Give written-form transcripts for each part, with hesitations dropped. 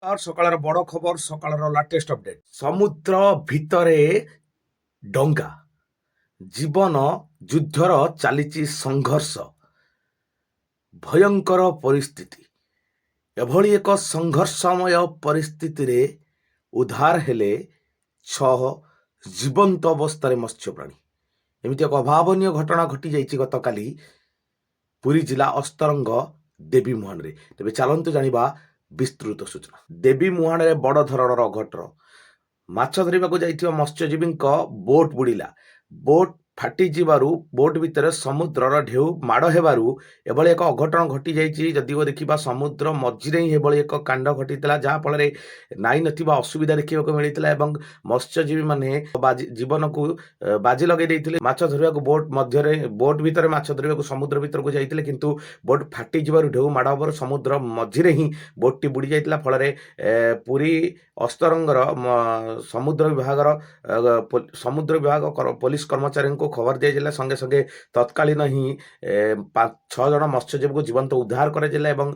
আর সকালের বড় খবর সকালের লাটেস্ট অপডেট সমুদ্র ভিতরে ডঙ্গা জীবন যুদ্ধর চালিছি সংঘর্ষ ভয়ঙ্কর পরিস্থিতি এভଳି ଏକ ସଂଘର୍ଷମୟ ପରିସ୍ଥିତିରେ ଉଦ୍ଧାର ହେଲେ 6 ଜୀବନ୍ତ ଅବସ୍ଥାରେ ମତ୍ସ୍ୟପ୍ରାଣୀ। ଏମିତି ଏକ ଅଭାବନୀୟ ଘଟଣା ଘଟିଯାଇଛି ଗତକାଲି ପୁରୀ ଜିଲ୍ଲା ଅସ୍ତରଙ୍ଗ ଦେବୀ ମୁହାଣରେ। ତେବେ ଚାଲନ୍ତୁ ଜାଣିବା ବିସ୍ତୃତ ସୂଚନା। ଦେବୀ ମୁହାଣରେ ବଡ଼ ଧରଣର ଅଘଟଣ। ମାଛ ଧରିବାକୁ ଯାଇଥିବା ମତ୍ସ୍ୟଜୀବୀଙ୍କ ବୋଟ୍ ବୁଡ଼ିଲା। ବୋଟ୍ ଫାଟିଯିବାରୁ ବୋଟ୍ ଭିତରେ ସମୁଦ୍ରର ଢେଉ ମାଡ଼ ହେବାରୁ ଏଭଳି ଏକ ଅଘଟଣ ଘଟିଯାଇଛି। ଯଦିଓ ଦେଖିବା ସମୁଦ୍ର ମଝିରେ ହିଁ ଏଭଳି ଏକ କାଣ୍ଡ ଘଟିଥିଲା, ଯାହାଫଳରେ ନାଇଁ ନଥିବା ଅସୁବିଧା ଦେଖିବାକୁ ମିଳିଥିଲା ଏବଂ ମତ୍ସ୍ୟଜୀବୀମାନେ ଜୀବନକୁ ବାଜି ଲଗାଇ ଦେଇଥିଲେ। ମାଛ ଧରିବାକୁ ବୋଟ୍ ଭିତରେ ମାଛ ଧରିବାକୁ ସମୁଦ୍ର ଭିତରକୁ ଯାଇଥିଲେ, କିନ୍ତୁ ବୋଟ୍ ଫାଟିଯିବାରୁ ଢେଉ ମାଡ଼ ହେବାରୁ ସମୁଦ୍ର ମଝିରେ ହିଁ ବୋଟ୍ଟି ବୁଡ଼ି ଯାଇଥିଲା। ଫଳରେ ପୁରୀ ଅସ୍ତରଙ୍ଗର ସମୁଦ୍ର ବିଭାଗ ପୋଲିସ କର୍ମଚାରୀଙ୍କୁ ଖବର ଦିଆଯାଇଥିଲା। ସଙ୍ଗେ ସଙ୍ଗେ ତତ୍କାଳୀନ ହିଁ 6 ଜଣ ମତ୍ସ୍ୟଜୀବୀଙ୍କୁ ଜୀବନ୍ତ ଉଦ୍ଧାର କରାଯାଇଥିଲା ଏବଂ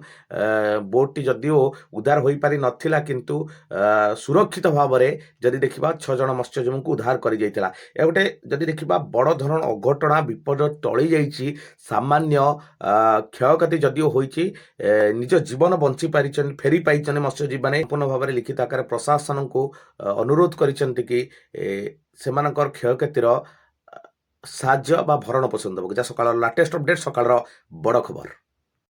ବୋଟ୍ଟି ଯଦିଓ ଉଦ୍ଧାର ହୋଇପାରି ନଥିଲା, କିନ୍ତୁ ସୁରକ୍ଷିତ ଭାବରେ ଯଦି ଦେଖିବା 6 ଜଣ ମତ୍ସ୍ୟଜୀବୀଙ୍କୁ ଉଦ୍ଧାର କରିଯାଇଥିଲା। ଏ ଗୋଟେ ଯଦି ଦେଖିବା ବଡ଼ ଧରଣ ଅଘଟଣା, ବିପଦ ଟଳି ଯାଇଛି। ସାମାନ୍ୟ କ୍ଷୟକ୍ଷତି ଯଦିଓ ହୋଇଛି, ନିଜ ଜୀବନ ବଞ୍ଚି ପାରିଛନ୍ତି, ଫେରି ପାଇଛନ୍ତି ମତ୍ସ୍ୟଜୀବୀମାନେ। ସମ୍ପୂର୍ଣ୍ଣ ଭାବରେ ଲିଖିତ ଆକାରରେ ପ୍ରଶାସନକୁ ଅନୁରୋଧ କରିଛନ୍ତି କି ସେମାନଙ୍କର କ୍ଷୟକ୍ଷତିର ସାହାଯ୍ୟ ବା ଭରଣ ପୋଷଣ ଦେବାକୁ। ଯାହା ସକାଳର ଲାଟେଷ୍ଟ ଅପଡେଟ୍, ସକାଳର ବଡ଼ ଖବର।